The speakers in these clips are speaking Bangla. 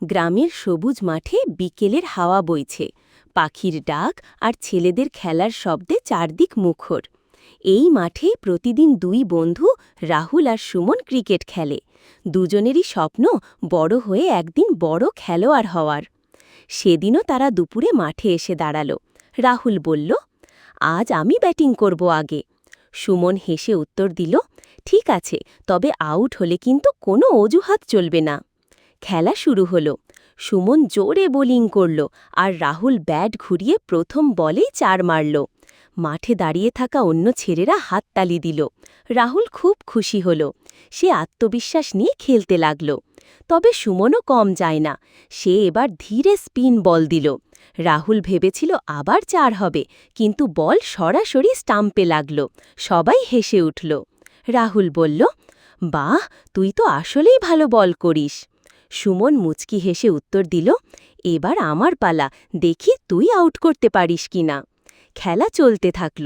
গ্রামের সবুজ মাঠে বিকেলের হাওয়া বইছে, পাখির ডাক আর ছেলেদের খেলার শব্দে চারদিক মুখর। এই মাঠেই প্রতিদিন দুই বন্ধু রাহুল আর সুমন ক্রিকেট খেলে। দুজনেরই স্বপ্ন বড় হয়ে একদিন বড় খেলোয়াড় হওয়ার। সেদিনও তারা দুপুরে মাঠে এসে দাঁড়াল। রাহুল বলল, আজ আমি ব্যাটিং করব আগে। সুমন হেসে উত্তর দিল, ঠিক আছে, তবে আউট হলে কিন্তু কোনো অজুহাত চলবে না। খেলা শুরু হলো। সুমন জোরে বোলিং করল আর রাহুল ব্যাট ঘুরিয়ে প্রথম বলেই 4 মারল। মাঠে দাঁড়িয়ে থাকা অন্য ছেলেরা হাততালি দিল। রাহুল খুব খুশি হল। সে আত্মবিশ্বাস নিয়ে খেলতে লাগল। তবে সুমনও কম যায় না। সে এবার ধীরে স্পিন বল দিল। রাহুল ভেবেছিল আবার 4 হবে, কিন্তু বল সরাসরি স্টাম্পে লাগল। সবাই হেসে উঠল। রাহুল বলল, বাহ, তুই তো আসলেই ভালো বল করিস। সুমন মুচকি হেসে উত্তর দিল, এবার আমার পালা, দেখি তুই আউট করতে পারিস কিনা। খেলা চলতে থাকল।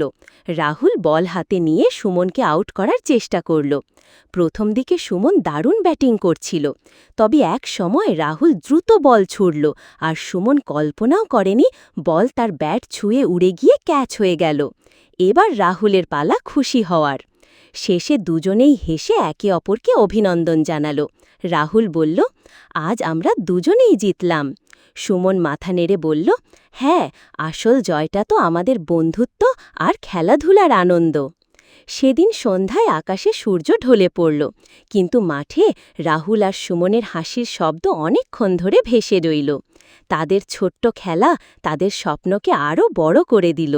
রাহুল বল হাতে নিয়ে সুমনকে আউট করার চেষ্টা করল। প্রথম দিকে সুমন দারুণ ব্যাটিং করছিল, তবে এক সময় রাহুল দ্রুত বল ছুড়ল আর সুমন কল্পনাও করেনি বল তার ব্যাট ছুঁয়ে উড়ে গিয়ে ক্যাচ হয়ে গেল। এবার রাহুলের পালা খুশি হওয়ার। শেষে দুজনেই হেসে একে অপরকে অভিনন্দন জানাল। রাহুল বলল, আজ আমরা দুজনেই জিতলাম। সুমন মাথা নেড়ে বলল, হ্যাঁ, আসল জয়টা তো আমাদের বন্ধুত্ব আর খেলাধুলার আনন্দ। সেদিন সন্ধ্যায় আকাশে সূর্য ঢলে পড়ল, কিন্তু মাঠে রাহুল আর সুমনের হাসির শব্দ অনেকক্ষণ ধরে ভেসে রইল। তাদের ছোট্ট খেলা তাদের স্বপ্নকে আরও বড় করে দিল।